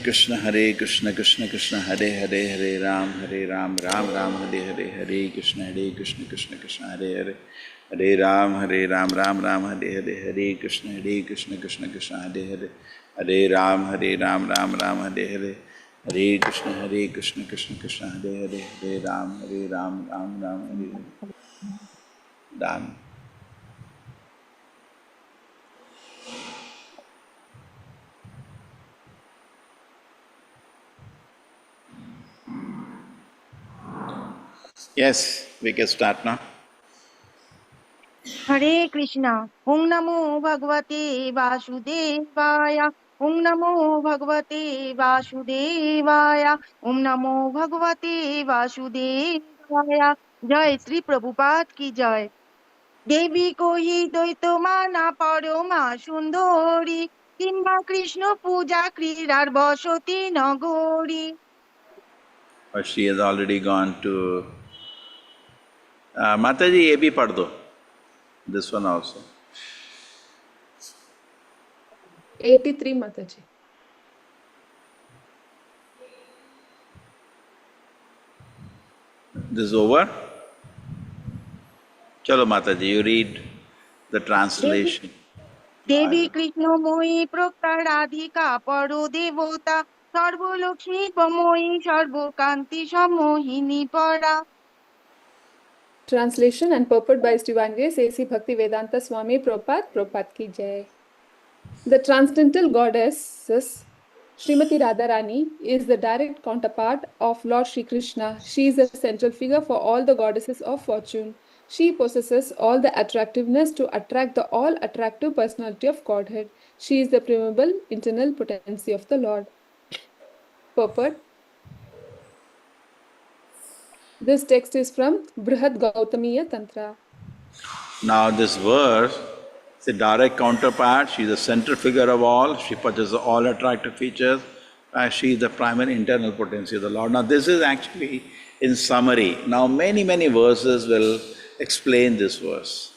Krishna Krishna Krishna Hare Hare Hare Ram Ram Ram Hare Hare Hare Krishna Krishna Krishna Hare Hare Hare Ram Ram Hare Hare Hare Krishna Krishna Krishna Hare Hare Hare Ram Ram Hare Hare Hare Krishna Krishna Hare Hare Hare Ram Ram Hare Hare. Done. Yes, we can start now. हरे कृष्णा। ओम नमो भगवते वासुदेवाय। ओम नमो भगवते वासुदेवाय। ओम नमो भगवते वासुदेवाय। जय श्री प्रभुपाद की जय। देवी को ही द्वैत माना परमा सुंदरी, किंबा कृष्ण पूजा क्रीडार बसती नगरी। Or she has already gone to Mataji, ye bhi pad do. This one also. 83 Mataji. This is over. Chalo Mataji, you read the translation. देवी कृष्ण मोहि प्रोक्ता राधिका परो देवता, सर्वलक्ष्मी प्रमोहि सर्वकांति समोहिनी परा। Translation and purport by His Divine Grace A.C. Bhaktivedanta Swami Prabhupada ki jai. The transcendental goddess Srimati Radharani is the direct counterpart of Lord Shri Krishna. She is the central figure for all the goddesses of fortune. She possesses all the attractiveness to attract the all-attractive personality of Godhead. She is the primeval internal potency of the Lord. Purport. This text is from Brihad Gautamiya Tantra. Now this verse, it's a direct counterpart. She is the central figure of all. She possesses all attractive features. She is the primary internal potency of the Lord. Now this is actually in summary. Now many verses will explain this verse.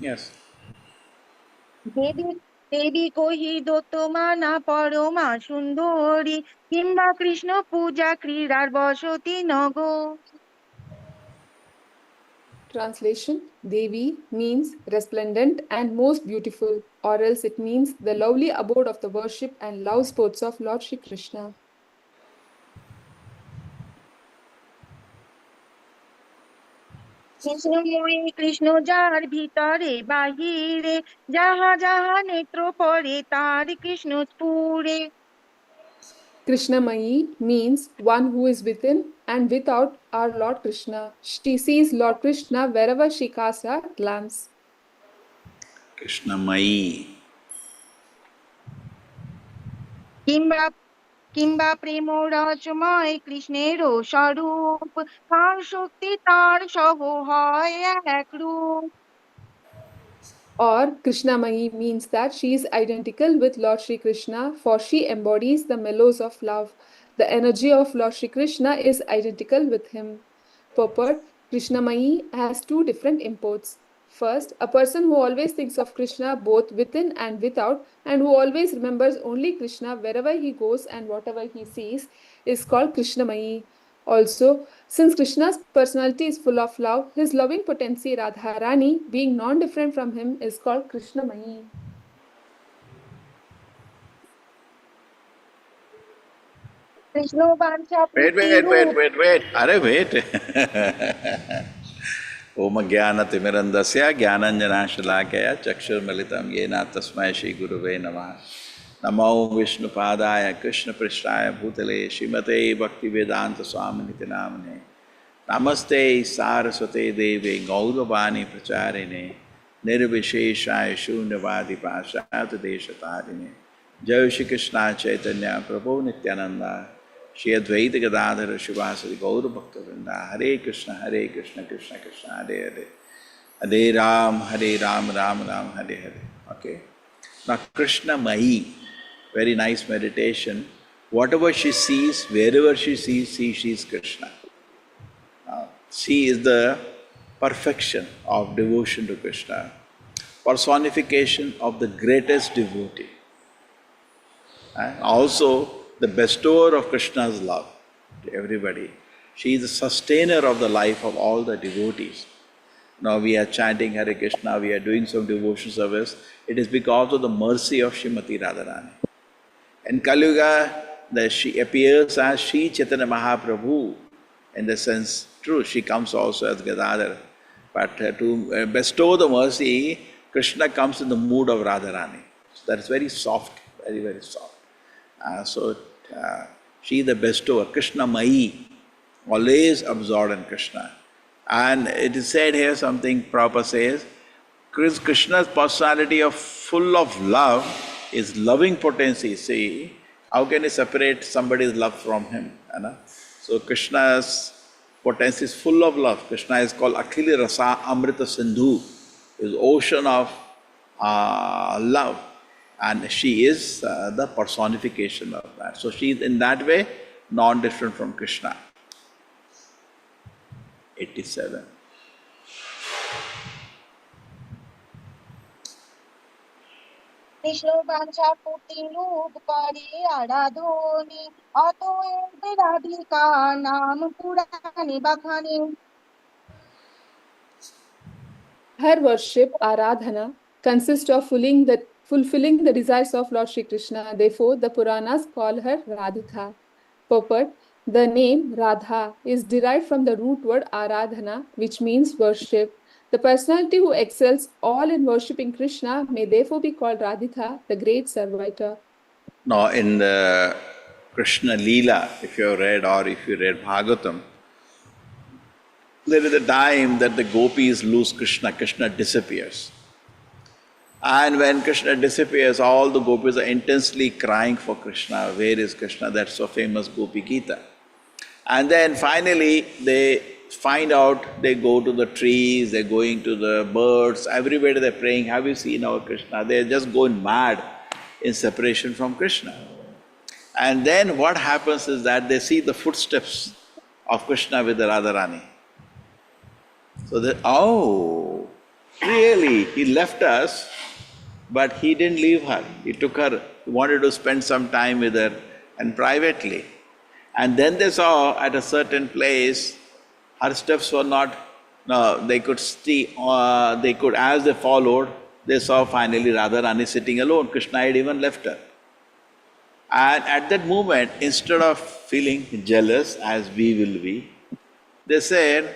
Yes. देवी देवी को ही दत्त माना परमा सुंदरी, किंबा कृष्ण पूजा क्रीडार बसती नगरी। Translation. Devi means resplendent and most beautiful, or else it means the lovely abode of the worship and love sports of Lord Shri Krishna. Krishna मोहि Krishna jar भीतरे बाहिरे, जहाँ जहाँ नेत्र पड़े तार Krishna स्फुरे। Krishnamayi means one who is within and without our Lord Krishna. She sees Lord Krishna wherever she casts her glance. Krishnamayi. किंबा किंबा प्रेम रसमय कृष्णेर स्वरूप, तार शक्ति तार सह হয় একরূপ। Or Krishnamayi means that she is identical with Lord Shri Krishna, for she embodies the mellows of love. The energy of Lord Shri Krishna is identical with him. Purport. Krishnamayi has two different imports. First, a person who always thinks of Krishna both within and without, and who always remembers only Krishna wherever he goes and whatever he sees, is called Krishnamayi. Also, since Krishna's personality is full of love, his loving potency Radharani, being non-different from him, is called Krishnamayi. Krishna वांछा Wait. रूप। Are wait. Om Jnana-timirandasya Jnananjana-shalakaya Chakshurmilitam Yena Tasmai Shri Guruve Namah. Namo Vishnu Padaya Krishna Prishtaya Bhutale Srimate Bhaktivedanta Swaminiti Namane. Namaste Saraswate Deve Gaudavani Pracharine Nirvisheshaya Shunyavadi Pashat Deshatarine. Jai Shri Krishna Chaitanya Prabhu Nityananda Shri Advaita Gadadhara Shivasari Gaura Bhakta Vrinda. Hare Krishna Krishna Krishna Hare Hare Hare Ram Ram Hare Hare. Okay. Now Krishna Mahi, very nice meditation. Whatever she sees, wherever she sees, she is Krishna. She is the perfection of devotion to Krishna, personification of the greatest devotee, and also the bestower of Krishna's love to everybody. She is the sustainer of the life of all the devotees. Now we are chanting Hare Krishna, we are doing some devotion service. It is because of the mercy of Srimati Radharani. In Kali Yuga, she appears as Sri Chaitanya Mahaprabhu. In the sense, true, she comes also as Gadadhar. But to bestow the mercy, Krishna comes in the mood of Radharani. So that is very soft, very, very soft. She is the bestower, Krishna Mahi, always absorbed in Krishna. And it is said here, something Prabhupada says, Krishna's personality of full of love is loving potency. See, how can you separate somebody's love from him? You know? So Krishna's potency is full of love. Krishna is called Akhili Rasa Amrita Sindhu, is ocean of love. And she is the personification of that. So she is in that way non-different from Krishna. 87. Vishnu वांछा पूर्ति रूप करे आराधोनी अतो राधिका नाम पुराने बखाने. Her worship, Aradhana, consists of fulfilling the desires of Lord Shri Krishna. Therefore, the Puranas call her Radhika. Purport: the name Radha is derived from the root word Aradhana, which means worship. The personality who excels all in worshipping Krishna may therefore be called Radhika, the great servitor. Now, in the Krishna Leela, if you have read or if you read Bhagavatam, there is a time that the gopis lose Krishna, Krishna disappears. And when Krishna disappears, all the gopis are intensely crying for Krishna. Where is Krishna? That's so famous Gopi Gita. And then finally they find out, they go to the trees, they're going to the birds, everywhere they're praying, have you seen our Krishna? They're just going mad in separation from Krishna. And then what happens is that they see the footsteps of Krishna with the Radharani. So they, oh, really, he left us, but he didn't leave her. He took her, he wanted to spend some time with her and privately. And then they saw at a certain place, her steps were not, no, they could see, as they followed, they saw finally Radharani sitting alone. Krishna had even left her. And at that moment, instead of feeling jealous as we will be, they said,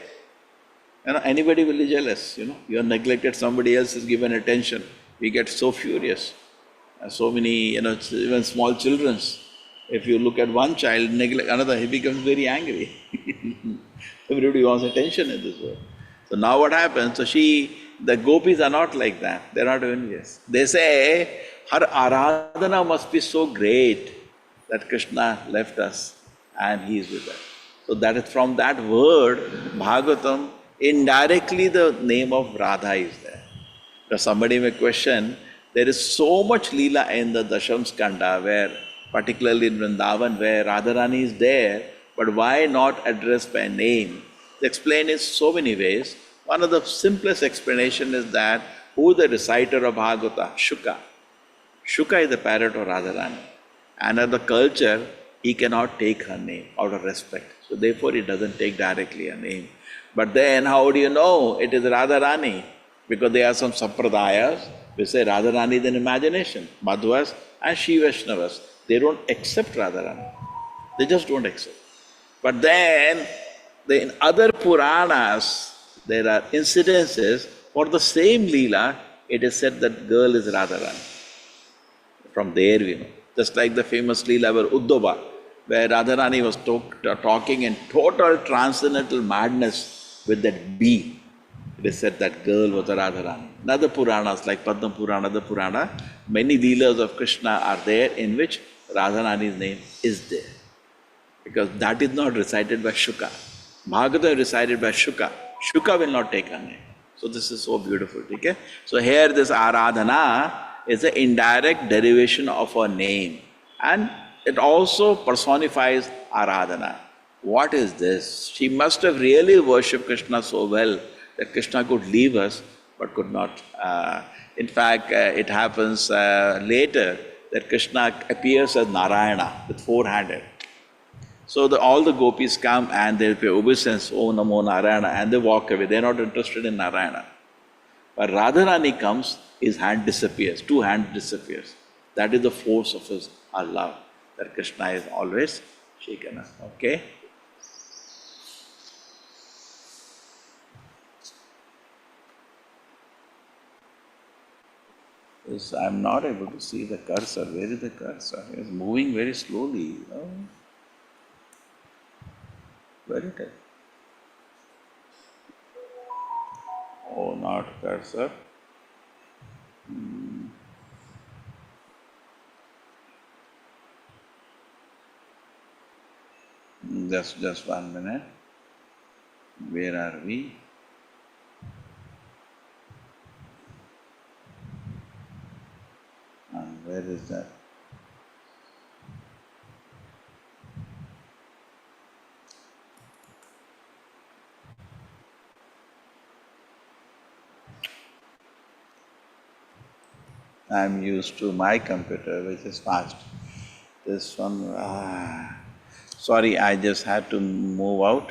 anybody will be jealous, you are neglected, somebody else is given attention. We get so furious. So many, even small children, if you look at one child, neglect another, he becomes very angry. Everybody wants attention in this world. So now what happens? So the gopis are not like that. They're not envious. They say, her aradhana must be so great that Krishna left us and he is with us. So that is from that word, Bhagavatam, indirectly the name of Radha is there. Because somebody may question, there is so much Leela in the Dasham Skanda, where particularly in Vrindavan, where Radharani is there, but why not addressed by name? It's explained in so many ways. One of the simplest explanation is that who is the reciter of Bhagavata? Shuka. Shuka is the parrot of Radharani. And in the culture, he cannot take her name out of respect. So therefore, he doesn't take directly her name. But then, how do you know it is Radharani? Because there are some sampradayas, we say Radharani is an imagination. Madhvas and Shri Vaishnavas, they don't accept Radharani. They just don't accept. But then, in other Puranas, there are incidences for the same Leela, it is said that girl is Radharani. From there we know. Just like the famous Leela where Uddhava, where Radharani was talking in total transcendental madness with that bee. It is said that girl was a Radharani. In other Puranas like Padma Purana, other Purana, many Leelas of Krishna are there in which Radharani's name is there. Because that is not recited by Shuka. Bhagavata is recited by Shuka. Shuka will not take her name. So this is so beautiful. Okay? So here this Aradhana is an indirect derivation of her name. And it also personifies Aradhana. What is this? She must have really worshipped Krishna so well that Krishna could leave us but could not. In fact, it happens later that Krishna appears as Narayana with four-handed. So all the gopis come and they pay obeisance, Oh Namo Narayana, and they walk away. They're not interested in Narayana. But Radharani comes, his hand disappears, two hands disappears. That is the force of his our love, that Krishna is always shaken us. Okay? Yes, I'm not able to see the cursor. Where is the cursor? It's moving very slowly. Oh. Where it is? Oh, not cursor. Just 1 minute. Where are we? Where is that? I'm used to my computer, which is fast. This one, sorry, I just had to move out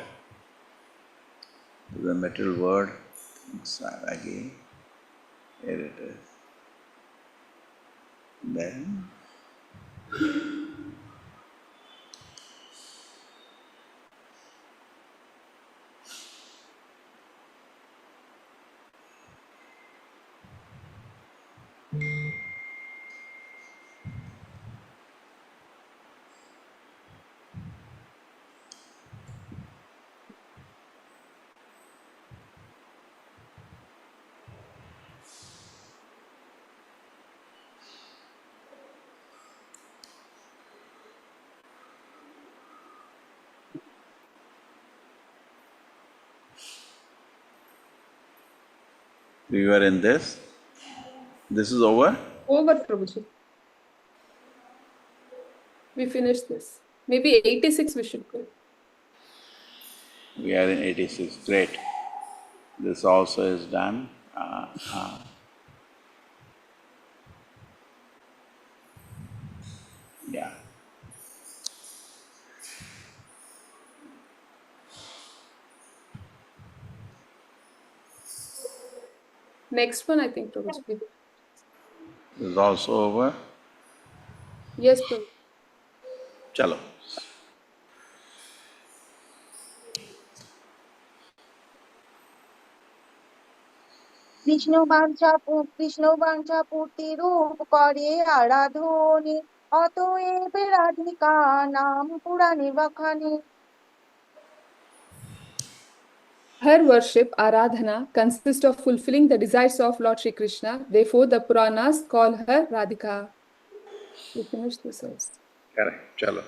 to the metal word inside again. Here it is. Then, we were in this. This is over. Over, Prabhuji. We finished this. Maybe 86 we should go. We are in 86. Great. This also is done. Yeah. Next one, I think, Prabhuji. This is also over. Yes, Prabhuji. Chalo. Krishna বাঞ্ছা পূর্তি রূপ করে আরাধনে অতএব রাধিকা নাম পুরাণে বখানে। Her worship, Aradhana, consists of fulfilling the desires of Lord Shri Krishna. Therefore, the Puranas call her Radhika. We finished this also. Correct. Chalo.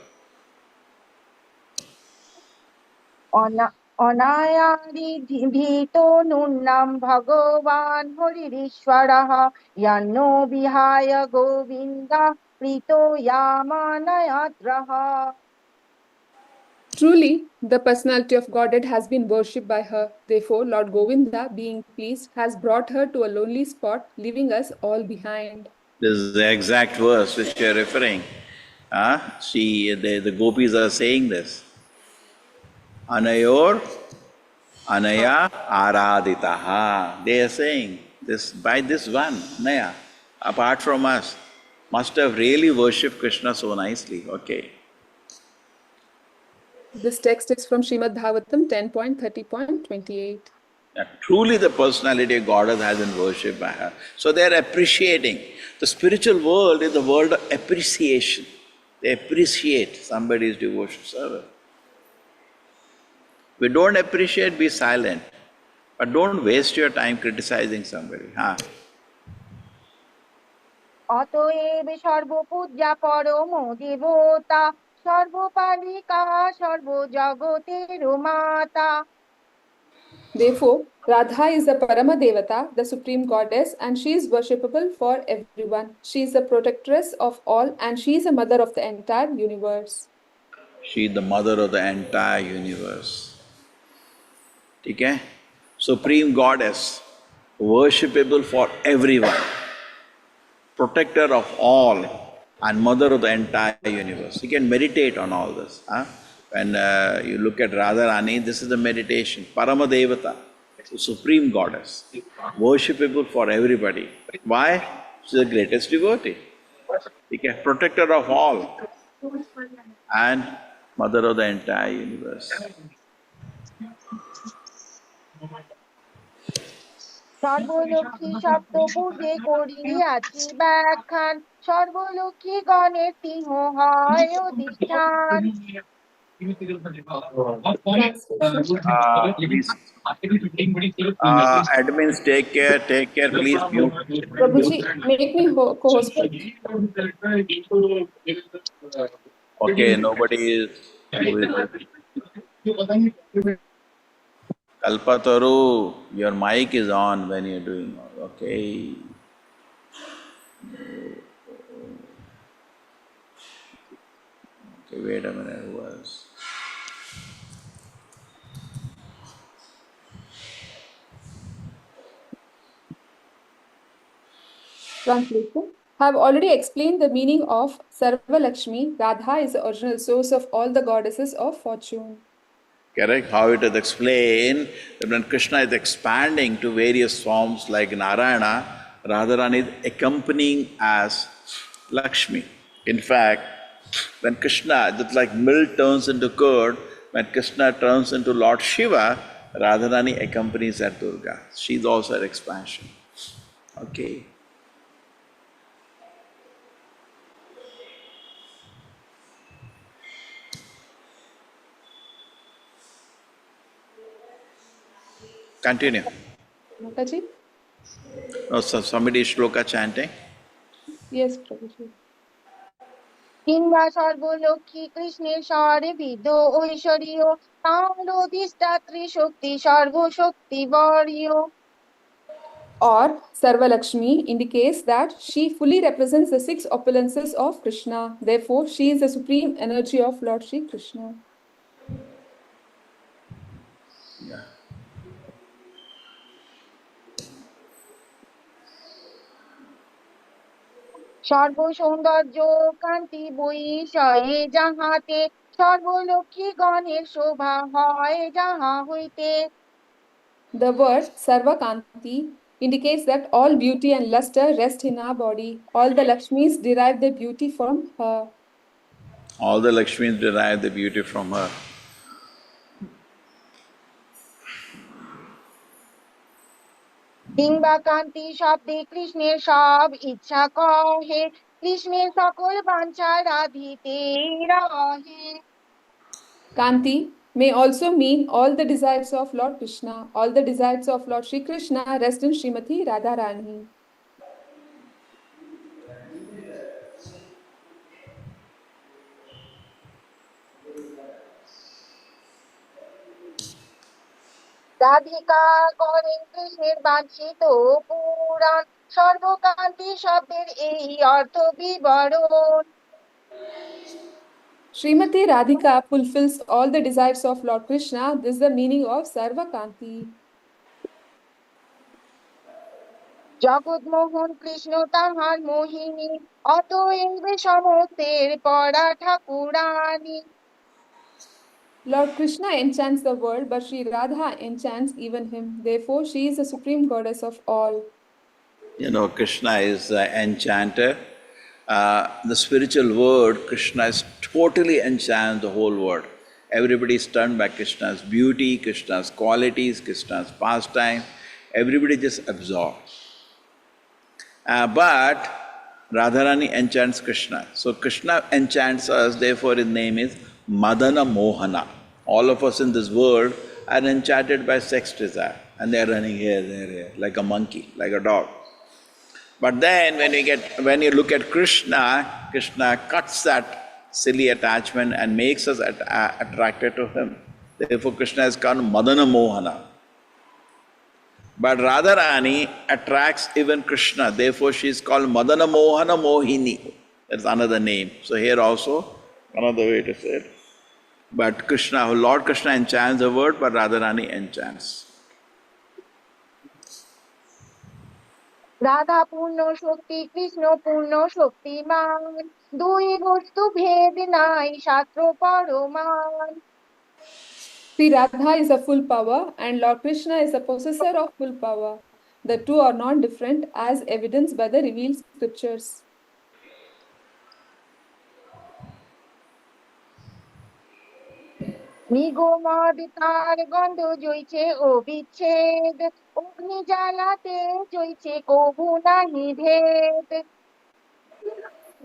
অনায়ারিভীত নুন্নাম ভগবান হরিশ্বরঃ ইয়ান্নো বিহায় Govinda প্রীতো ইয়ামানয়াত্রঃ। Truly, the personality of Godhead has been worshipped by her. Therefore, Lord Govinda, being pleased, has brought her to a lonely spot, leaving us all behind. This is the exact verse which you are referring. The gopis are saying this. Anayor Anaya Araditaha. They are saying this by this one, Anaya, apart from us, must have really worshipped Krishna so nicely. Okay. This text is from Srimad Bhagavatam 10.30.28. Truly the personality of Godhead has been worshipped by her. So they are appreciating. The spiritual world is the world of appreciation. They appreciate somebody's devotion service. We don't appreciate, be silent. But don't waste your time criticizing somebody. অতএব সর্বপূজ্যা পরম দেবতা সর্বপালিকা সর্বজগতের মাতা। Therefore, Radha is the Parama Devata, the supreme goddess, and she is worshipable for everyone. She is the protectress of all, and she is the mother of the entire universe. She is the mother of the entire universe. Okay? Supreme goddess, worshipable for everyone, protector of all, and mother of the entire universe. You can meditate on all this. Huh? When you look at Radharani, this is the meditation. Parama Devata, the supreme goddess, worshipable for everybody. Why? She's the greatest devotee. Okay? Protector of all, and mother of the entire universe. সর্বলক্ষী শব্দ পূর্বে করিয়াছি ব্যাখ্যান সর্বলক্ষী গণের সিংহ হয় অধিষ্ঠান Please, admins, take care, please mute. Prabhuji, make me co-host. Okay, nobody is. Kalpataru, your mic is on when you're doing. Okay. Okay, wait a minute. Who else? Translation. I have already explained the meaning of Sarva Lakshmi. Radha is the original source of all the goddesses of fortune. Correct? How it is explained that when Krishna is expanding to various forms like Narayana, Radharani is accompanying as Lakshmi. In fact, when Krishna, just like milk turns into curd, when Krishna turns into Lord Shiva, Radharani accompanies that Durga. She is also an expansion. Okay. Continue. Mataji? No, so somebody is shloka chanting. Yes, Prabhuji. কিংবা সর্বলক্ষী কৃষ্ণের স্বরে বিধ ঐশ্বরীয় তাঁর অধিষ্ঠাত্রী শক্তি সর্বশক্তি বর্য Or Sarva Lakshmi indicates that she fully represents the six opulences of Krishna. Therefore, she is the supreme energy of Lord Shri Krishna. Yeah. সর্বসৌন্দর্য কান্তি বৈষয়ে যাহাতে সর্বলক্ষী গণের শোভা হয় যাহা হইতে The word Sarva Kanti indicates that all beauty and luster rest in our body. All the Lakshmis derive their beauty from her. All the Lakshmis derive the beauty from her. কিংবা কান্তি শব্দে কৃষ্ণের সব ইচ্ছা কহে কৃষ্ণের সকল বাঞ্ছা রাধিতে রহে Kanti may also mean all the desires of Lord Krishna. All the desires of Lord Shri Krishna rest in Srimati Radharani. Radhika করেন কৃষ্ণের বাঞ্ছিত পুরাণ সর্বকান্তি শব্দের এই অর্থ বিবরণ Srimati Radhika fulfills all the desires of Lord Krishna. This is the meaning of Sarva Kanti. জগৎমোহন Krishna তাহার মোহিনী অতএব সমস্তের পরা ঠাকুরানী Lord Krishna enchants the world, but Sri Radha enchants even him. Therefore, she is the supreme goddess of all. You know, Krishna is the enchanter. The spiritual world, Krishna is totally enchants the whole world. Everybody is stunned by Krishna's beauty, Krishna's qualities, Krishna's pastime. Everybody just absorbs. But Radharani enchants Krishna. So Krishna enchants us, therefore his name is Madana Mohana. All of us in this world are enchanted by sex desire. And they are running here, there, like a monkey, like a dog. But then when you look at Krishna, Krishna cuts that silly attachment and makes us attracted to him. Therefore Krishna is called Madana Mohana. But Radharani attracts even Krishna. Therefore, she is called Madana Mohana Mohini. That's another name. So here also, another way to say it. But Krishna, Lord Krishna enchants the word, but Radharani enchants. Radha পূর্ণ শক্তি কৃষ্ণ পূর্ণ শক্তিমান দুই বস্তু ভেদ নাই শাস্ত্র পরমান Sri Radha is a full power and Lord Krishna is a possessor of full power. The two are not different as evidenced by the revealed scriptures. নিগমদ তার গন্ধ জইছে অবিচ্ছেদ অগ্নি জ্বালাতে জইছে কবু নাহি ভেদ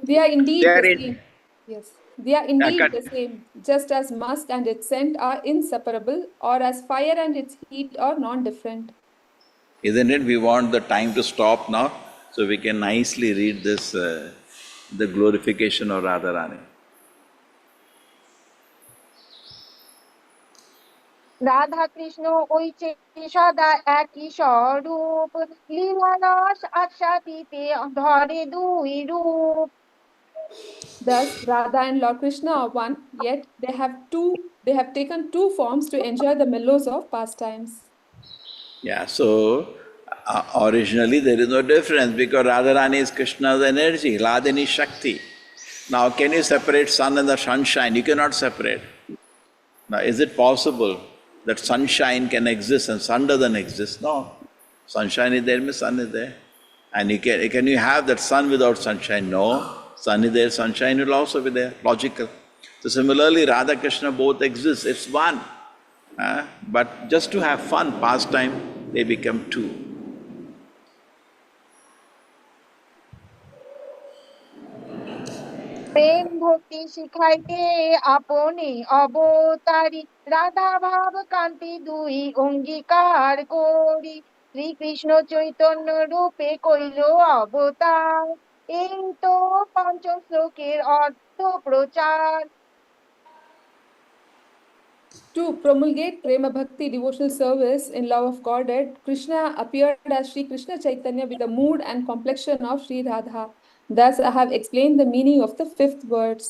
They are indeed They are the in- same. Yes, they are indeed cut. the same, just as musk and its scent are inseparable, or as fire and its heat are non-different. Isn't it? We want the time to stop now so we can nicely read this, the glorification of Radharani. Radha Krishna ওইছে সদা একই স্বরূপ লীলারস আস্বাদিতে ধরে দুই রূপ Thus, Radha and Lord Krishna are one, yet they have taken two forms to enjoy the mellows of pastimes. Yeah, so originally there is no difference because Radharani is Krishna's energy, Radhini Shakti. Now, can you separate sun and the sunshine? You cannot separate. Now, is it possible that sunshine can exist and sun doesn't exist? No. Sunshine is there, means sun is there. And can you have that sun without sunshine? No. Sun is there, sunshine will also be there. Logical. So similarly, Radha Krishna both exist. It's one. But just to have fun, pastime, they become two. প্রেম ভক্তি শিখাইতে আপনি অবতারি রাধা ভাব কান্তি দুই অঙ্গীকার করি শ্রীকৃষ্ণ চৈতন্য রূপে কইল অবতার এই তো পঞ্চম শ্লোকের অর্থ প্রচার To promulgate Prema Bhakti devotional service in love of Godhead, Krishna appeared as Sri Krishna Chaitanya with the mood and complexion of Sri Radha. Thus, I have explained the meaning of the fifth words.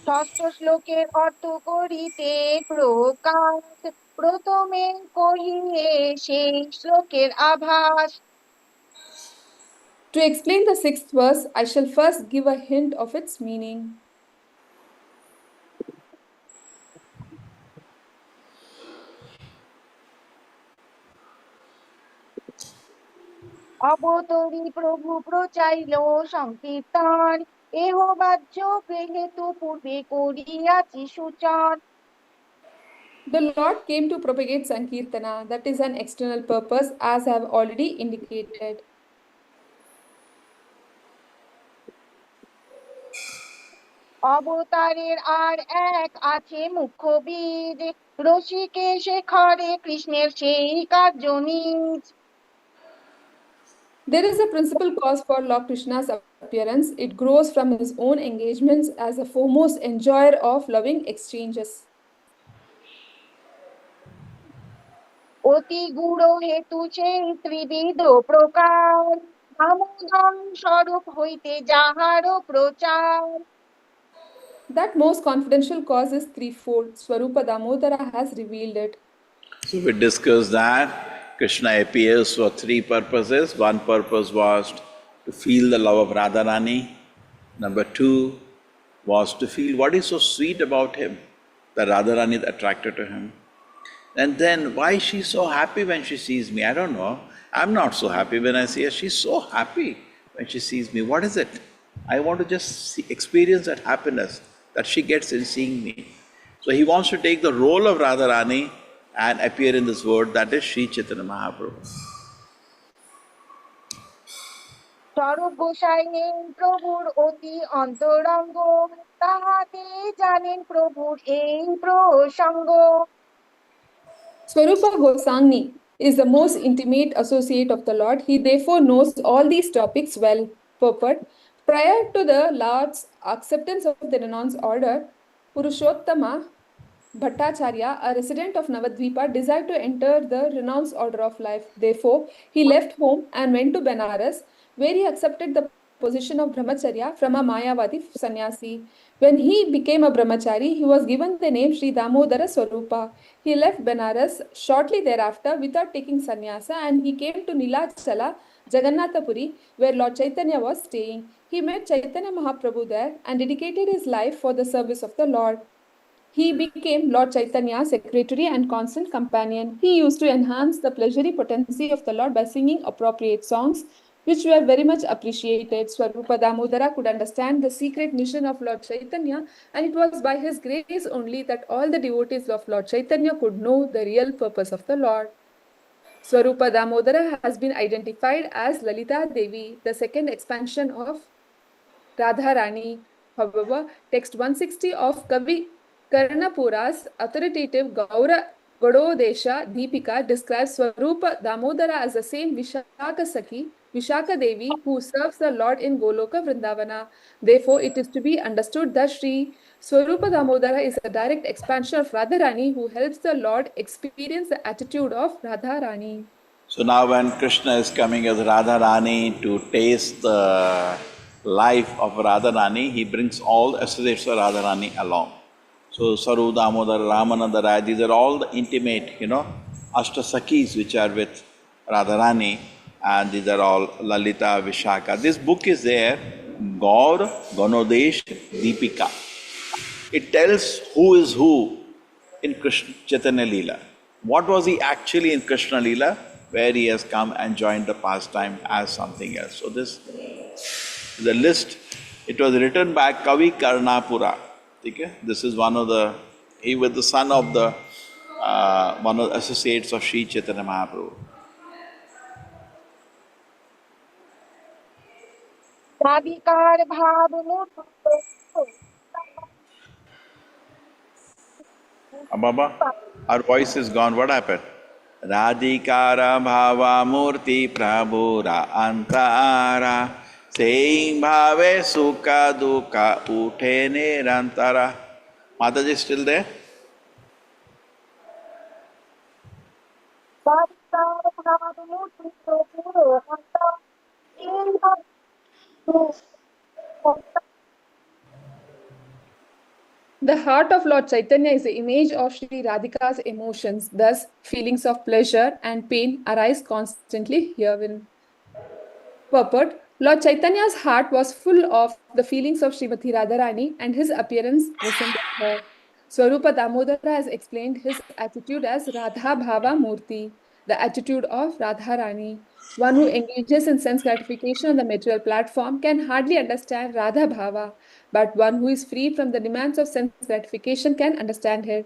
ষষ্ঠ শ্লোকের অর্থ করিতে প্রকাশ প্রথমে কহিয়ে সেই শ্লোকের আভাস To explain the sixth verse, I shall first give a hint of its meaning. অবতরী প্রভু প্রচাইল সংকীর্তন এহ বাহ্য হেতু পূর্বে করিয়াছি সূচন The Lord came to propagate Sankirtana, that is an external purpose, as I have already indicated. অবতারের আর এক আছে মুখ্য বীজ রসিকেশে খরে কৃষ্ণের সেই কার্য নিজ There is a principal cause for Lord Krishna's appearance. It grows from his own engagements as the foremost enjoyer of loving exchanges. অতি গুড় হেতু সেই ত্রিবিধ প্রকার আমোদন স্বরূপ হইতে যাহারও প্রচার That most confidential cause is threefold. Swarupa Damodara has revealed it. So we discussed that Krishna appears for three purposes. One purpose was to feel the love of Radharani. Number two was to feel what is so sweet about him, that Radharani is attracted to him. And then why is she so happy when she sees me? I don't know. I'm not so happy when I see her. She's so happy when she sees me. What is it? I want to just experience that happiness that she gets in seeing me. So he wants to take the role of Radharani and appear in this world, that is Sri Chaitanya Mahaprabhu. স্বরূপ গোসাই প্রভুর অতি অন্তরঙ্গ তাহাতে জানেন প্রভুর এই প্রসঙ্গ Swarupa Goswami is the most intimate associate of the Lord. He therefore knows all these topics well. Purport. Prior to the Lord's acceptance of the renounced order, Purushottama Bhattacharya, a resident of Navadvipa, desired to enter the renounced order of life. Therefore, he left home and went to Benares, where he accepted the position of brahmacharya from a Mayavadi sannyasi. When he became a brahmachari, he was given the name Sri Damodara Swarupa. He left Benares shortly thereafter without taking sannyasa, and he came to Nilachala, Jagannathapuri, where Lord Chaitanya was staying. He met Chaitanya Mahaprabhu there and dedicated his life for the service of the Lord. He became Lord Chaitanya's secretary and constant companion. He used to enhance the pleasury potency of the Lord by singing appropriate songs, which were very much appreciated. Swarupa Damodara could understand the secret mission of Lord Chaitanya, and it was by his grace only that all the devotees of Lord Chaitanya could know the real purpose of the Lord. Swarupa Damodara has been identified as Lalita Devi, the second expansion of Radharani. However, text 160 of Kavi Karnapura's authoritative Gaudodesha Deepika describes Swarupa Damodara as the same Vishaka Sakhi, Vishaka Devi, who serves the Lord in Goloka Vrindavana. Therefore, it is to be understood that Sri Swarupa Damodara is a direct expansion of Radharani who helps the Lord experience the attitude of Radharani. So now when Krishna is coming as Radharani to taste the life of Radharani, he brings all the associates of Radharani along. So Saru, Damodar, Ramananda Rai, these are all the intimate, Ashtasakis which are with Radharani, and these are all Lalita, Vishaka. This book is there, Gaur Ganodesh Deepika. It tells who is who in Krishna Chaitanya Leela. What was he actually in Krishna Leela, where he has come and joined the pastime as something else. So this the list, it was written by Kavi Karnapura. Okay? This is he was the son of one of the associates of Sri Chaitanya Mahaprabhu. Radhikar Bhav Baba, our voice is gone. What happened? Radhikara Bhava Murti Prabhura Antara Saying Bhave Sukha Dukha Uthe Nirantara. Mataji is still there? The heart of Lord Chaitanya is the image of Sri Radhika's emotions. Thus, feelings of pleasure and pain arise constantly herein. Purport: Lord Chaitanya's heart was full of the feelings of Srimati Radharani, and his appearance resembled her. Swarupa Damodara has explained his attitude as Radha Bhava Murti, the attitude of Radharani. One who engages in sense gratification on the material platform can hardly understand Radha Bhava, but one who is free from the demands of sense gratification can understand it.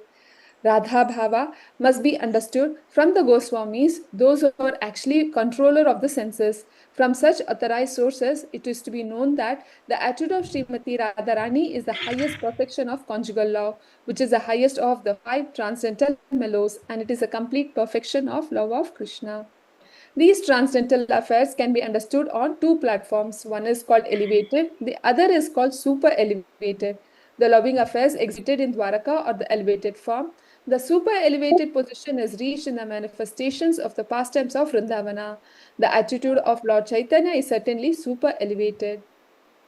Radha Bhava must be understood from the Goswamis, those who are actually controller of the senses. From such authorized sources, it is to be known that the attitude of Srimati Radharani is the highest perfection of conjugal love, which is the highest of the 5 transcendental mellows, and it is a complete perfection of love of Krishna. These transcendental affairs can be understood on 2 platforms. One is called elevated, the other is called super elevated. The loving affairs exhibited in Dwaraka or the elevated form. The super elevated position is reached in the manifestations of the pastimes of Vrindavana. The attitude of Lord Chaitanya is certainly super elevated.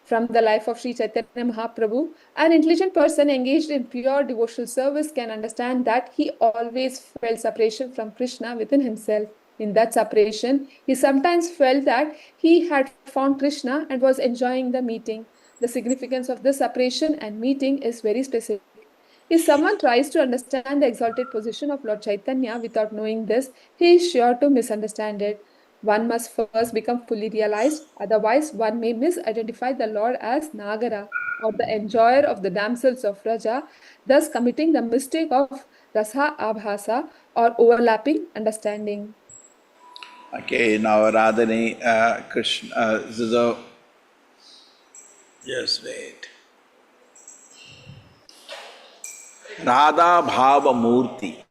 From the life of Sri Chaitanya Mahaprabhu, an intelligent person engaged in pure devotional service can understand that he always felt separation from Krishna within himself. In that separation, he sometimes felt that he had found Krishna and was enjoying the meeting. The significance of this separation and meeting is very specific. If someone tries to understand the exalted position of Lord Chaitanya without knowing this, he is sure to misunderstand it. One must first become fully realized, otherwise one may misidentify the Lord as Nagara, or the enjoyer of the damsels of Raja, thus committing the mistake of Rasa Abhasa, or overlapping understanding. Okay, now Radhani, Krishna, this is a... Just wait. Radha Bhava Murti.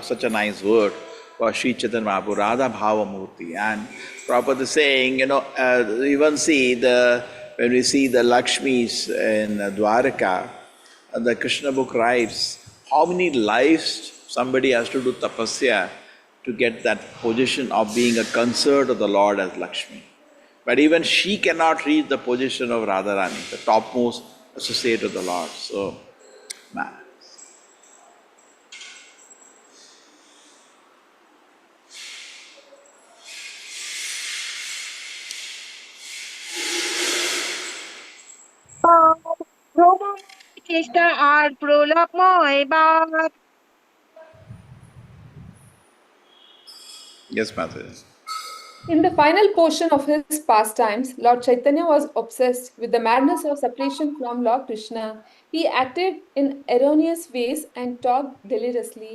Such a nice word for Sri Chaitanya Mahaprabhu, Radha Bhava Murti. And Prabhupada is saying, even see when we see the Lakshmis in Dwaraka, the Krishna book writes, how many lives somebody has to do tapasya to get that position of being a consort of the Lord as Lakshmi. But even she cannot reach the position of Radharani, the topmost associate of the Lord. So, man. ভ্রমণময় চেষ্টা আর প্রলাপময় বাদ। Yes, Mataji. In the final portion of his pastimes, Lord Chaitanya was obsessed with the madness of separation from Lord Krishna. He acted in erroneous ways and talked deliriously.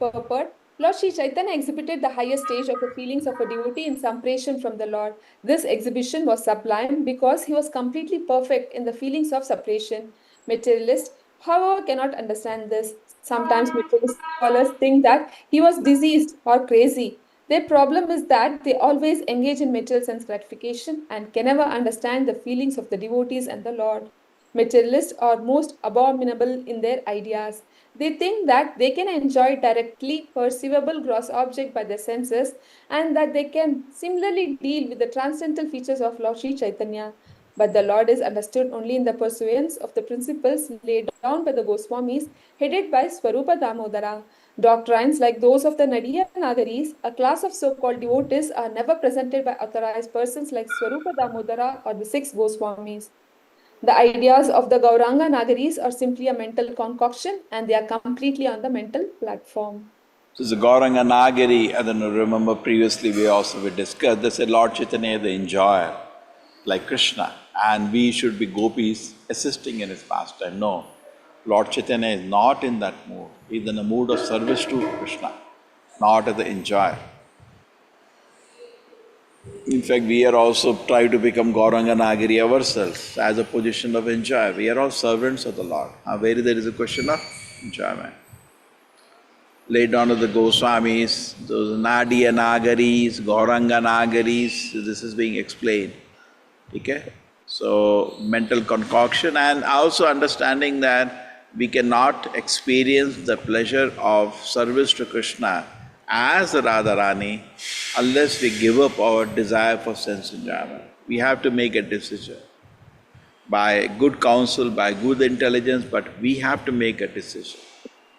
Purport: Lord Sri Chaitanya exhibited the highest stage of the feelings of a devotee in separation from the Lord. This exhibition was sublime because he was completely perfect in the feelings of separation. Materialists, however, cannot understand this. Sometimes materialist scholars think that he was diseased or crazy. Their problem is that they always engage in material sense gratification and can never understand the feelings of the devotees and the Lord. Materialists are most abominable in their ideas. They think that they can enjoy directly perceivable gross object by their senses and that they can similarly deal with the transcendental features of Lord Sri Chaitanya. But the Lord is understood only in the pursuance of the principles laid down by the Goswamis, headed by Swarupa Damodara. Doctrines like those of the Nadiya Nagaris, a class of so-called devotees, are never presented by authorized persons like Swarupa Damodara or the six Goswamis. The ideas of the Gauranga Nagaris are simply a mental concoction and they are completely on the mental platform. So the Gauranga Nagari, I don't know, remember previously we discussed, they said Lord Chaitanya is the enjoyer, like Krishna, and we should be gopis assisting in his pastime. No, Lord Chaitanya is not in that mood. He is in a mood of service to Krishna, not as the enjoyer. In fact, we are also trying to become Gauranga Nagari ourselves as a position of enjoyer. We are all servants of the Lord. Where there is a question of enjoyment. Laid down to the Goswamis, those Nadiya Nagaris, Gauranga Nagaris, this is being explained. Okay? So, mental concoction and also understanding that we cannot experience the pleasure of service to Krishna as Radharani unless we give up our desire for sense enjoyment. We have to make a decision by good counsel, by good intelligence, but we have to make a decision.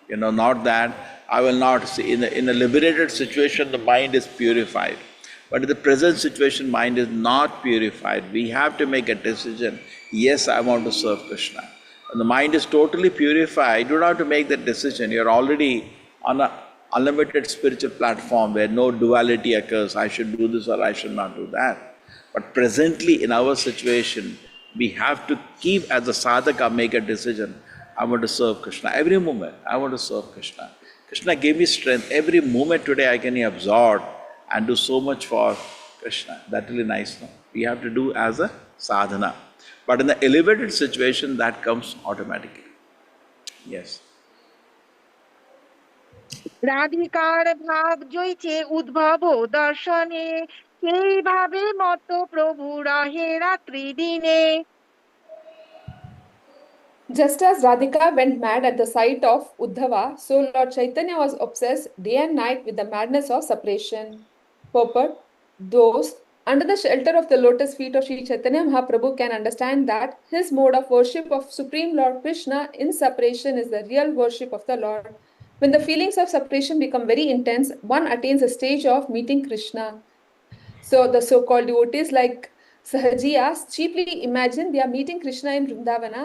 Not that I will not see. In a liberated situation, the mind is purified. But in the present situation, mind is not purified. We have to make a decision. Yes, I want to serve Krishna. When the mind is totally purified, you don't have to make that decision. You're already on an unlimited spiritual platform where no duality occurs. I should do this or I should not do that. But presently in our situation, we have to keep as a sadhaka make a decision. I want to serve Krishna. Every moment, I want to serve Krishna. Krishna gave me strength. Every moment today I can absorb and do so much for Krishna. That's really nice. No? We have to do as a sadhana. But in the elevated situation, that comes automatically. Yes. রাধিকার ভাব জইছে উদ্ভব দর্শনে, সেই ভাবে মত প্রভু রহে রাত্রি দিনে। Just as Radhika went mad at the sight of Uddhava, so Lord Chaitanya was obsessed day and night with the madness of separation. Purport: those under the shelter of the lotus feet of Sri Chaitanya Mahaprabhu can understand that his mode of worship of Supreme Lord Krishna in separation is the real worship of the Lord. When the feelings of separation become very intense, one attains a stage of meeting Krishna. So the so-called devotees like Sahajiyas cheaply imagine they are meeting Krishna in Vrindavana.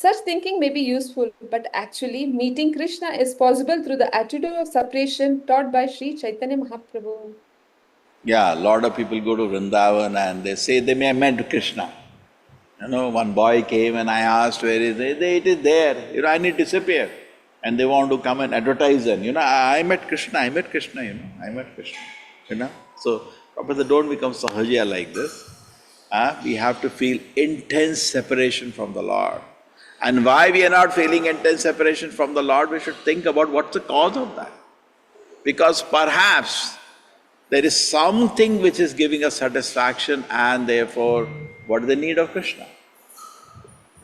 Such thinking may be useful, but actually meeting Krishna is possible through the attitude of separation taught by Sri Chaitanya Mahaprabhu. Yeah, a lot of people go to Vrindavan and they say they may have met Krishna. One boy came and I asked where is it? It is there. I need to disappear. And they want to come and advertise them. I met Krishna, I met Krishna, I met Krishna. So, Prabhupada, don't become sahajiya like this. We have to feel intense separation from the Lord. And why we are not feeling intense separation from the Lord, we should think about what's the cause of that. Because perhaps there is something which is giving us satisfaction and therefore what is the need of Krishna?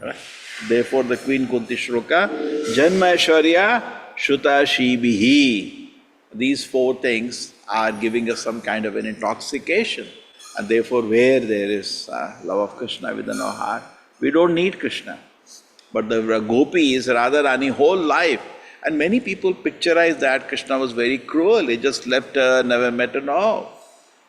Right? Therefore, the Queen Kunti Shloka, Janma Aishwarya Shuta Shibihi. These four things are giving us some kind of an intoxication. And therefore, where there is love of Krishna within our heart, we don't need Krishna. But the gopis, Radharani, whole life, and many people picturize that Krishna was very cruel. He just left her, never met her. No.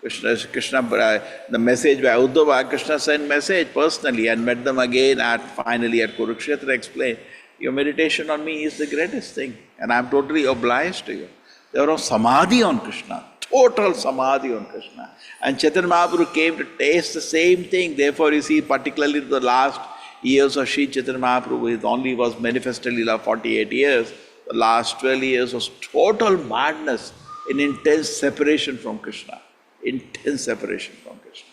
Krishna, the message by Uddhava, Krishna sent message personally and met them again finally at Kurukshetra, explained, your meditation on me is the greatest thing and I am totally obliged to you. They were on samadhi on Krishna, total samadhi on Krishna. And Chaitanya Mahaprabhu came to taste the same thing. Therefore, you see, particularly the last years of Sri Chaitanya Mahaprabhu, it only was manifested Leela 48 years. The last 12 years was total madness in intense separation from Krishna. Intense separation from Krishna.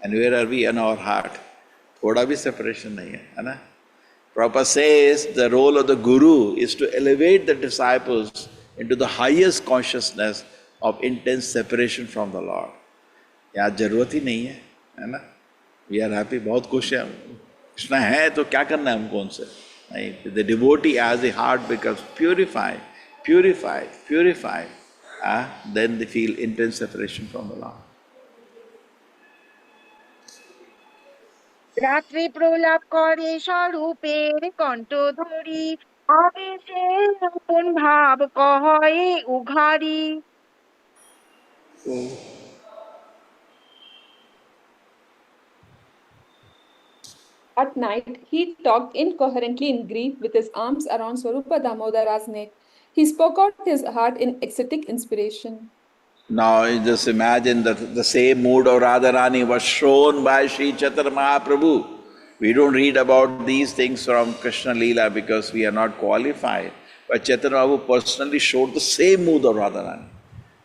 And where are we in our heart? Thoda bhi separation nahi hai na? Prabhupada says the role of the Guru is to elevate the disciples into the highest consciousness of intense separation from the Lord. यार जरूरत ही नहीं है ना? We are happy, बहुत खुश हैं. कृष्णा है तो क्या करना है हमको उनसे? नहीं. The devotee as the heart becomes purified, then they feel intense separation from the Lord. রাত্রে প্রলাপ করে স্বরূপের কণ্ঠ ধরি আবেশে আপন ভাব কহে উঘারি At night, he talked incoherently in grief with his arms around Swarupa Damodara's neck. He spoke out his heart in ecstatic inspiration. Now you just imagine that the same mood of Radharani was shown by Sri Chaitanya Mahaprabhu. We don't read about these things from Krishna Leela because we are not qualified. But Chaitanya Mahaprabhu personally showed the same mood of Radharani.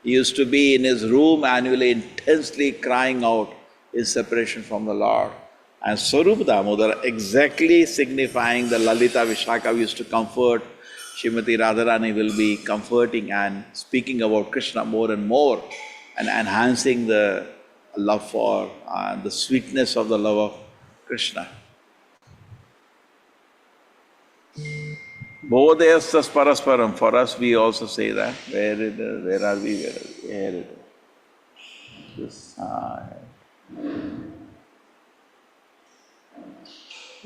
He used to be in his room annually intensely crying out in separation from the Lord. And Swarupa Damodara, exactly signifying the Lalita Vishaka, used to comfort. Srimati Radharani will be comforting and speaking about Krishna more and more and enhancing the love for the sweetness of the love of Krishna. Bodhayastas parasparam. For us, we also say that. Where are we? Here it is. This side.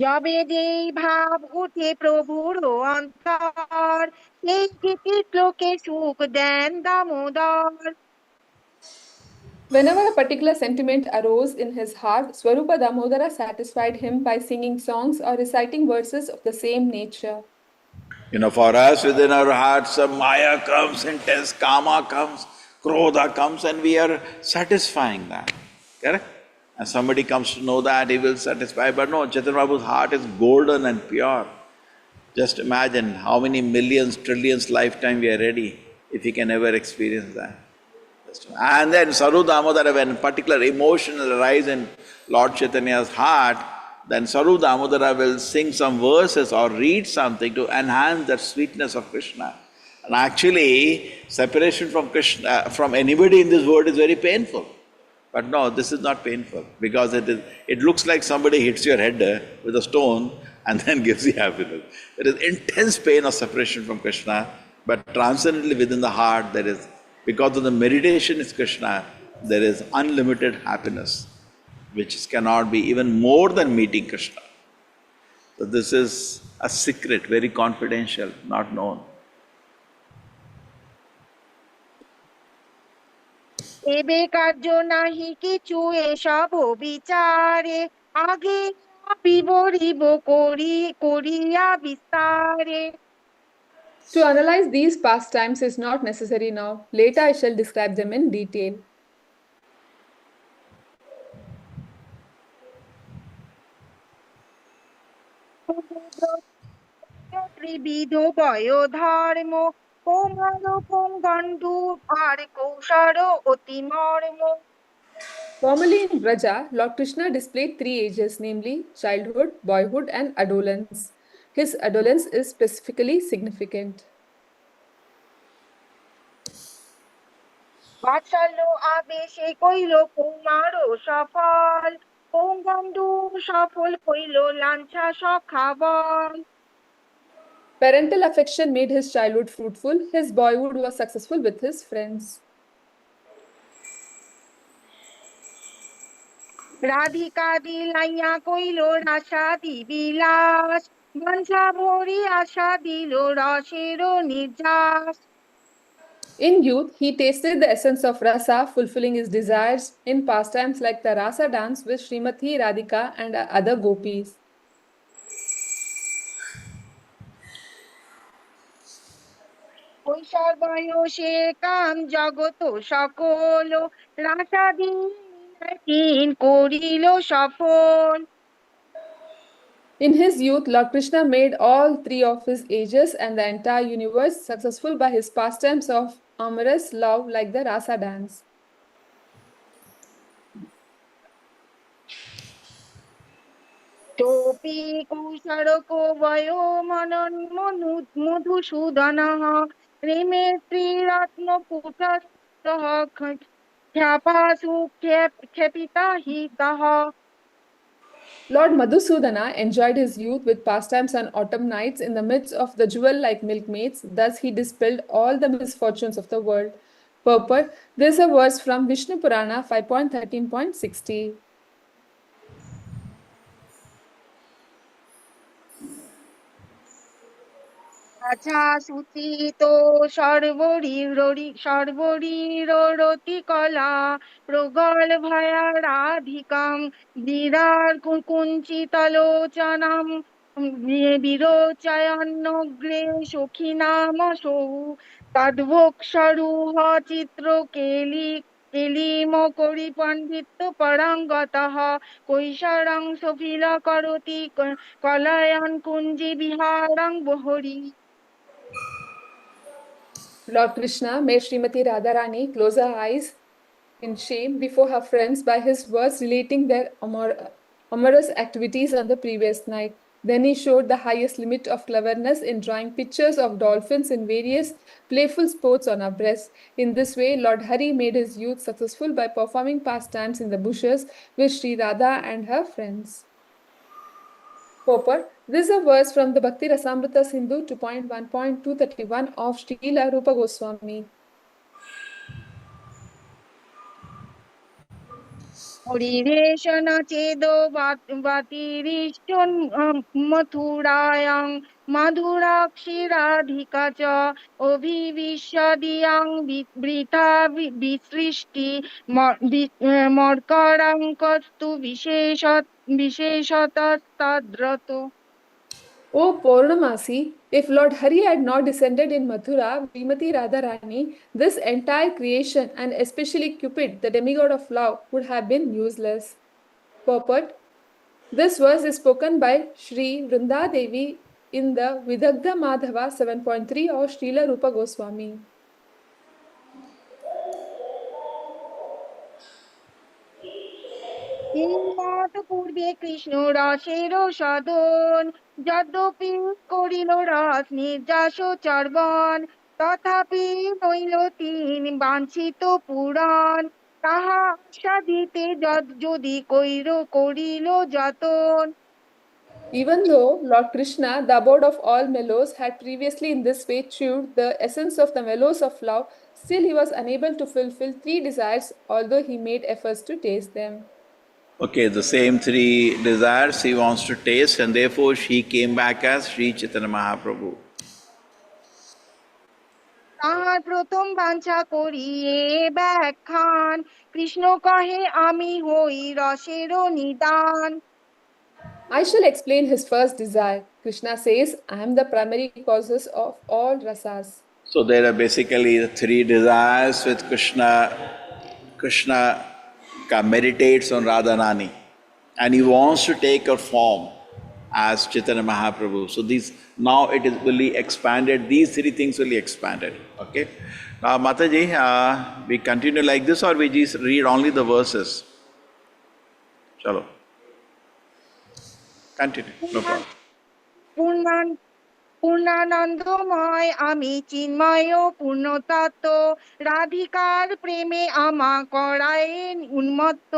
যবে যেই ভাব উঠে প্রভুর অন্তর সেই গীতি শ্লোকে সুখ দেন Damodar Whenever a particular sentiment arose in his heart, Swarupa Damodara satisfied him by singing songs or reciting verses of the same nature. You know, for us within our hearts, some Maya comes, intense Kama comes, Krodha comes, and we are satisfying that. Correct? And somebody comes to know that, he will satisfy. But no, Chaitanya Prabhu's heart is golden and pure. Just imagine how many millions, trillions lifetime we are ready if we can ever experience that. And then Saru Damodara, when particular emotion arises in Lord Chaitanya's heart, then Saru Damodara will sing some verses or read something to enhance that sweetness of Krishna. And actually, separation from Krishna, from anybody in this world is very painful. But no, this is not painful because it looks like somebody hits your head with a stone and then gives you happiness. There is intense pain of separation from Krishna, but transcendently within the heart there is, because of the meditation is Krishna, there is unlimited happiness, which cannot be even more than meeting Krishna. So this is a secret, very confidential, not known. এবে কার্য নাহি কিছু এসব বিচারে আগে বিবরিব করিয়া বিস্তারে To analyze these pastimes is not necessary now. Later I shall describe them in detail. ত্রিবিধ বয়োধর্ম কোমল পুঙ্গণ্ডু আর কৌশর অতি মর্ম Formerly in Braja, Lord Krishna displayed three ages, namely childhood, boyhood, and adolescence. His adolescence is specifically significant. বাৎসল্য আবেশে কইল কুমার সফল ওম বন্ধু সফল হইল লাঞ্ছা সখাবন। Parental affection made his childhood fruitful. His boyhood was successful with his friends. Radhika দিলাইয়া কইল রাসাদি বিলাস, বাঞ্ছা ভরি আশা দিল রসের নির্যাস। In youth, he tasted the essence of rasa, fulfilling his desires in pastimes like the rasa dance with Srimati Radhika and other gopis. কৈশোর বয়সে কাম জগত সকল, রাসাদি লীলায় করিল সফল। In his youth, Lord Krishna made all three of his ages and the entire universe successful by his pastimes of amorous love like the rasa dance. টোপি কৌশরক বয় মনন মধুসূদন, প্রেমে ত্রিরত্ন কুটস্থ খ্যাপাসু ক্ষেপিতা হিতঃ। Lord Madhusudana enjoyed his youth with pastimes on autumn nights in the midst of the jewel-like milkmaids. Thus he dispelled all the misfortunes of the world. Purport. This is a verse from Vishnu Purana 5.13.60. আচ্ছা সুচিত সর্বরীর রতিকলা, প্রগল ভয়া রাধিকাম বিরার কুঞ্চিতলোচনাম, বিরোচয়ন্নগ্রে সখীনামসৌ, তদ্ভোক্ষরূহ চিত্র কেলিম করি পণ্ডিত পরাঙ্গতঃ, কৈশোরং সফিল করতি কলয়ন কুঞ্জি বিহারং বহরি। Lord Krishna made Srimati Radharani close her eyes in shame before her friends by his words relating their amorous activities on the previous night. Then he showed the highest limit of cleverness in drawing pictures of dolphins in various playful sports on her breast. In this way, Lord Hari made his youth successful by performing pastimes in the bushes with Sri Radha and her friends. Purport. This is a verse from the Bhakti Rasamrita Sindhu 2.1.231 of Srila Rupa Goswami. হরিরেশন চেদ বাতিরিষ্ট মথুরায়াং, মাধুরাক্ষী রাধিকা চ অভিবিশ্বদিয়াং বৃথা বিসৃষ্টি মর্করাং কস্তু বিশেষতস্তদ্রত। O Purnamasi, if Lord Hari had not descended in Mathura, Srimati Radharani, this entire creation and especially Cupid, the demigod of love, would have been useless. Purport. This verse is spoken by Sri Vrinda Devi in the Vidagdha Madhava 7.3 of Srila Rupa Goswami. হিমত পূর্বে কৃষ্ণ রসের সদন, যদ্যপি করিল রস নির্যাস চর্বণ, তথাপি নইল তিন বাঞ্ছিত পুরাণ, তাহা আস্বাদিতে যদি করিল যতন। Even though Lord Krishna, the abode of all mellows, had previously in this way chewed the essence of the mellows of love, still he was unable to fulfill three desires, although he made efforts to taste them. Okay, the same three desires he wants to taste, and therefore she came back as Sri Chaitanya Mahaprabhu. তাহার প্রথম বাঞ্ছা করিয়ে ব্যাখ্যান, কৃষ্ণ কহে আমি হই রসের নিদান। I shall explain his first desire. Krishna says, I am the primary causes of all rasas. So there are basically the three desires with Krishna. Krishna meditates on Radharani and he wants to take her form as Chaitanya Mahaprabhu. So these now it is really expanded. These three things really expanded. Okay. Now Mataji, we continue like this or we just read only the verses? Chalo. Continue. No problem. পূর্ণানন্দময় আমি চিন্ময় পূর্ণতত্ত্ব, রাধিকার প্রেমে আমা করায় উন্মত্ত।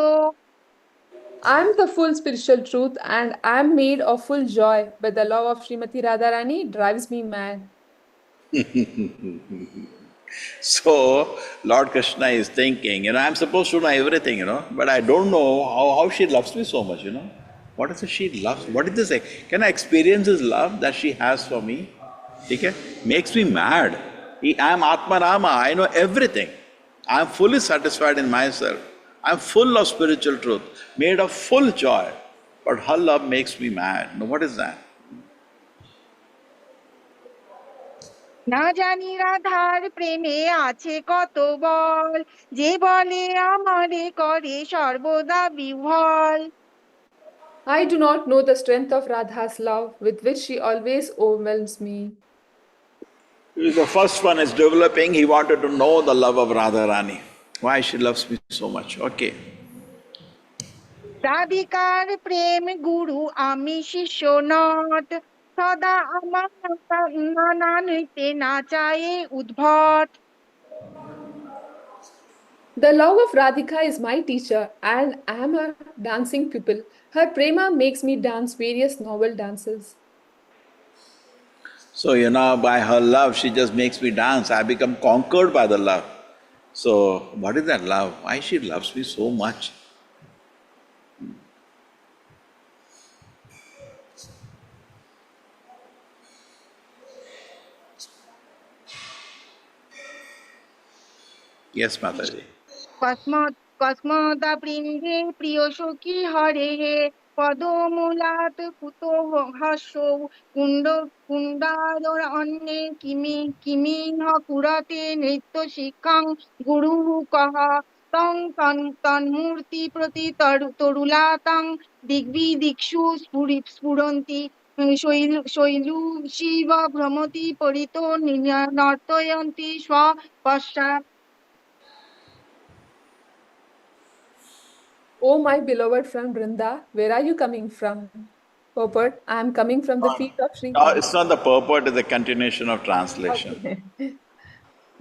I am the full spiritual truth and I am made of full joy, but the love of Srimati Radharani drives me mad. So Lord Krishna is thinking, I'm supposed to know everything, but I don't know how she loves me so much, What is it she loves? What is this? Can I experience this love that she has for me? Okay? Makes me mad. I am Atma Rama, I know everything. I am fully satisfied in myself. I am full of spiritual truth, made of full joy. But her love makes me mad. Now, what is that? না জানি রাধার প্রেমে আছে কত বল, যে বলে আমারে করে সর্বদা বিহ্বল। I do not know the strength of Radha's love with which she always overwhelms me. The first one is developing. He wanted to know the love of Radharani. Why she loves me so much. Okay. রাধিকার প্রেম গুরু আমি শিষ্য not, সদা আমার নানা নৃত্যে নাচায়ে উদ্ভট। The love of Radhika is my teacher and I am a dancing pupil. Her prema makes me dance various novel dances. So, by her love, she just makes me dance. I become conquered by the love. So, what is that love? Why she loves me so much? Yes, Mataji. কস্মদা বৃন্দে প্রিয় সখী হরে হে, পদমূলাত কুতোহ হাস্য, কুণ্ড কুণ্ডার অন্যে কিমিহ কুরতে নৃত্য শিক্ষাং গুরু কহ, তং তন্মূর্তি প্রতি তরুলাতাং দিগ্বিদিক্ষু স্ফুরন্তি শৈলু শিব ভ্রমতি পরিত নর্তয়ন্তি স্ব পশ্চাৎ। Oh, my beloved friend Brinda, where are you coming from? Purport, I am coming from the feet of Sri No, Hari. it's not the purport, it's the continuation of translation. Okay.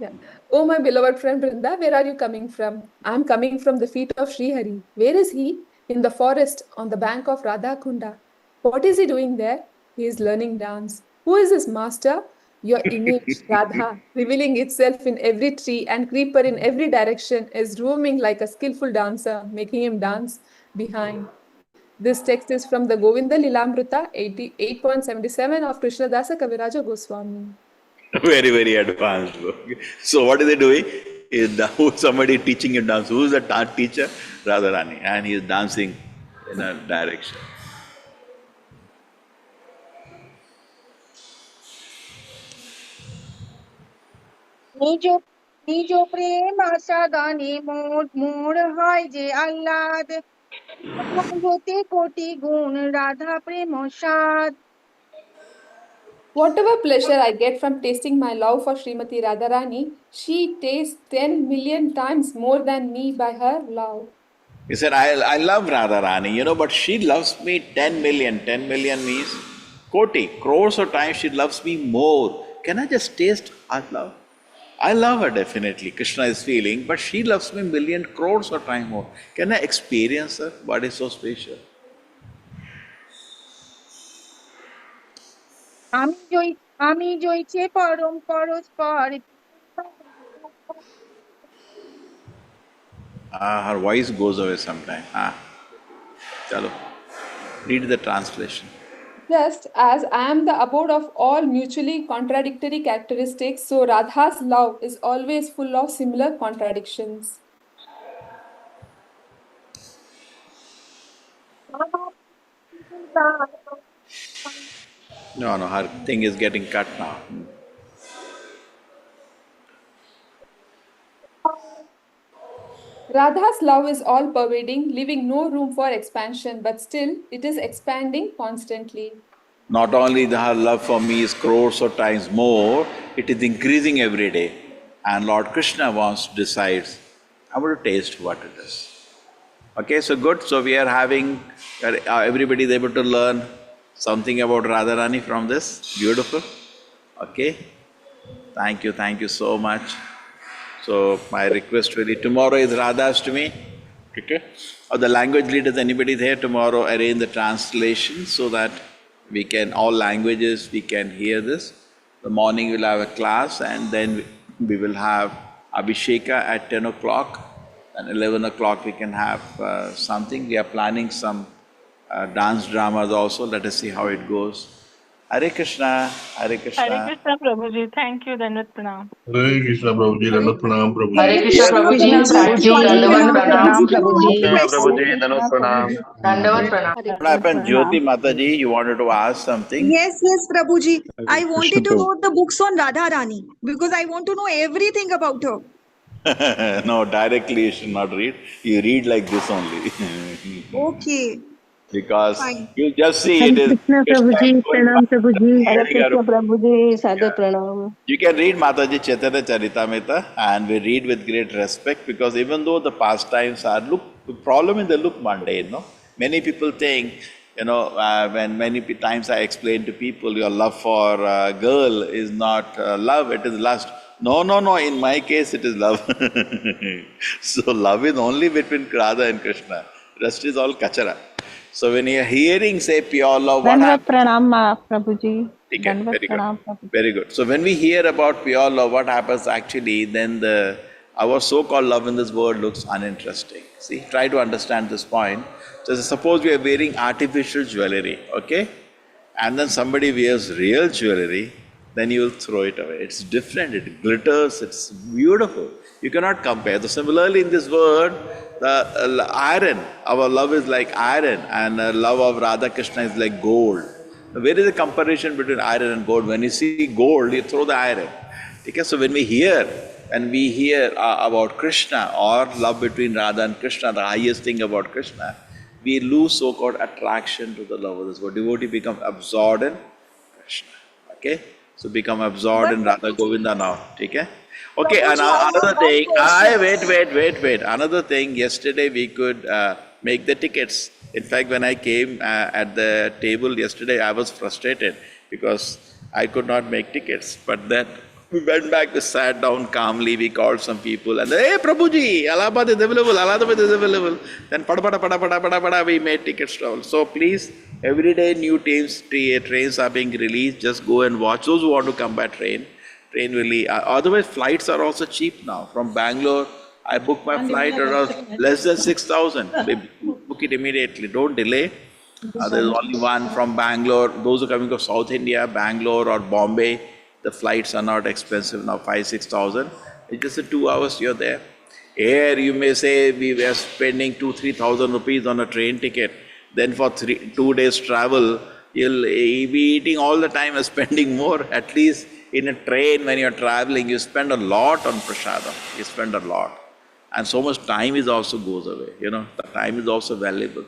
Yeah. Oh, my beloved friend Brinda, where are you coming from? I am coming from the feet of Sri Hari. Where is he? In the forest on the bank of Radha Kunda. What is he doing there? He is learning dance. Who is his master? Your image, Radha, revealing itself in every tree and creeper in every direction, is roaming like a skillful dancer, making him dance behind. This text is from the Govinda Lilamrita 88.77 of Krishnadasa Kaviraja Goswami. Very, very advanced book. So, what is he doing? Who's somebody teaching him dance? Who's the teacher? Radharani. And he is dancing in a direction. নিজ নিজ প্রেম আস্বাদনে মোর হয় যে আহ্লাদ, হতে কোটি গুণ রাধা প্রেম স্বাদ। Whatever pleasure I get from tasting my love for Srimati Radharani, she tastes 10 million times more than me by her love. He said, I love Radharani, but she loves me 10 million. 10 million means koti, crores of times she loves me more. Can I just taste her love? I love her definitely, Krishna is feeling, but she loves me million, crores of times more. Can I experience her? What is so special? আমি জইছে পরম পরস্পর। Her voice goes away sometime. Chalo, read the translation. Just as I am the abode of all mutually contradictory characteristics, so Radha's love is always full of similar contradictions. No, her thing is getting cut now. Radha's love is all pervading, leaving no room for expansion, but still it is expanding constantly. Not only her love for me is crores of times more, it is increasing every day. And Lord Krishna decides, I want to taste what it is. Okay, so good. So we are having, everybody is able to learn something about Radharani from this. Beautiful. Okay. Thank you so much. So my request really, tomorrow is Radha's to me. Okay? Or the language leaders, anybody there tomorrow, arrange the translation so that we can, all languages, we can hear this. The morning we'll have a class, and then we will have Abhisheka at 10 o'clock, and 11 o'clock we can have something. We are planning some dance dramas also. Let us see how it goes. Hare Krishna, Hare Hare Krishna. Krishna Prabhuji. Thank you, Dandavat Pranam. Hare Krishna Prabhuji, Dandavat Pranam Prabhuji. Hare Krishna Prabhuji, thank you. Dandavat Pranam Prabhuji. Prabhuji, Dandavat Pranam. Dandavat Pranam. What happened, Jyoti Mataji? You wanted to ask something? Yes, Prabhuji. I wanted to Prabhu. know the books on Radha Rani because I want to know everything about her. No, directly you should not read. You read like this only. Okay, Because fine. you just see it is. Krishna Prabhuji, Pranam Prabhuji. Hare Krishna Prabhuji. Sadhu Pranam. You can read Mataji Chaitanya Charitamrita, and we read with great respect, because even though the pastimes are, the problem is they look mundane, no? Many people think, when many times I explain to people, your love for a girl is not love, it is lust. No, in my case it is love. So love is only between Radha and Krishna. Rest is all kachara. So when you are hearing, say, pure love, what Dandavat happens? Pranam Prabhuji. Okay, Dandavat very good. Pranam Prabhuji. Very good. So when we hear about pure love, what happens actually, then our so-called love in this world looks uninteresting. See, try to understand this point. So suppose we are wearing artificial jewelry, okay? And then somebody wears real jewelry, then you will throw it away. It's different, it glitters, it's beautiful. You cannot compare. So similarly in this world, the iron, our love is like iron, and the love of Radha Krishna is like gold. Where is the comparison between iron and gold? When you see gold, you throw the iron. Okay, so when we hear about Krishna, or love between Radha and Krishna, the highest thing about Krishna, we lose so-called attraction to the love of this world. Devotee become absorbed in Krishna. Okay, so become absorbed in Radha Govinda now. Okay. Okay, and another thing, wait. Another thing, yesterday we could make the tickets. In fact, when I came at the table yesterday, I was frustrated because I could not make tickets. But then we went back, we sat down calmly, we called some people, and hey, Prabhuji, Allahabad is available. Then pada, we made tickets to all. So please, every day new trains are being released. Just go and watch. Those who want to come by train really. Otherwise, flights are also cheap now. From Bangalore, I booked my flight around less than 6,000. Book it immediately. Don't delay. There's only one from Bangalore. Those who are coming from South India, Bangalore or Bombay, the flights are not expensive now, 5,000-6,000. It's just 2 hours you're there. Here you may say we were spending 2,000-3,000 rupees on a train ticket. Then for 2 days travel, you'll be eating all the time and spending more. At least in a train, when you're traveling, you spend a lot on prasadam. You spend a lot. And so much time is also goes away. The time is also valuable.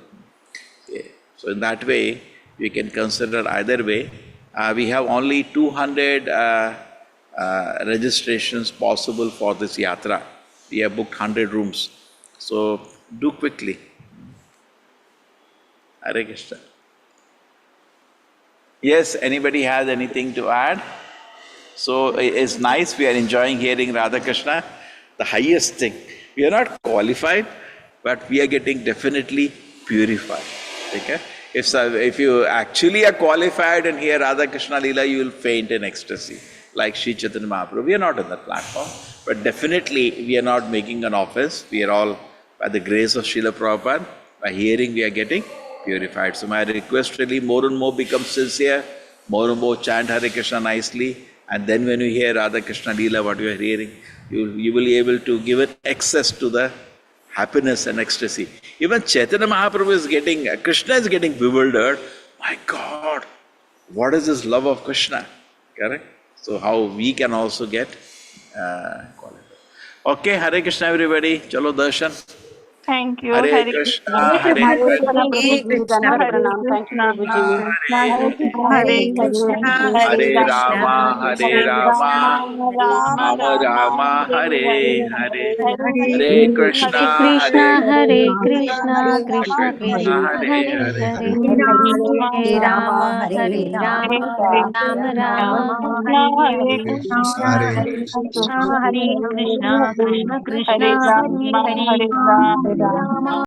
Yeah. So in that way, we can consider either way. We have only 200 registrations possible for this yatra. We have booked 100 rooms. So do quickly. Hare Krishna. Yes, anybody has anything to add? So it's nice, we are enjoying hearing Radha Krishna. The highest thing. We are not qualified, but we are getting definitely purified. Okay? If you actually are qualified and hear Radha Krishna Leela, you will faint in ecstasy, like Sri Chaitanya Mahaprabhu. We are not on that platform, but definitely we are not making an offense. We are all, by the grace of Srila Prabhupada, by hearing we are getting purified. So my request really, more and more become sincere, more and more chant Hare Krishna nicely, and then when you hear Radha Krishna Leela, what you are hearing, you will be able to give it access to the happiness and ecstasy. Even Chaitanya Mahaprabhu is getting, Krishna is getting bewildered. My God, what is this love of Krishna? Correct? So how we can also get qualified. Okay, Hare Krishna everybody. Chalo darshan. Thank you. Hare Krishna, Hare Krishna. Hare Krishna. Hare Rama, Hare Rama, Rama Rama, Hare Hare. Hare Krishna, Hare Krishna, Krishna Krishna, Krishna, Hare Hare Hare. Hare. Hare Hare Rama, Hare Rama, Rama Rama, Hare Hare. Hare Krishna, Krishna Krishna, Hare Hare. Hare Rama. Rama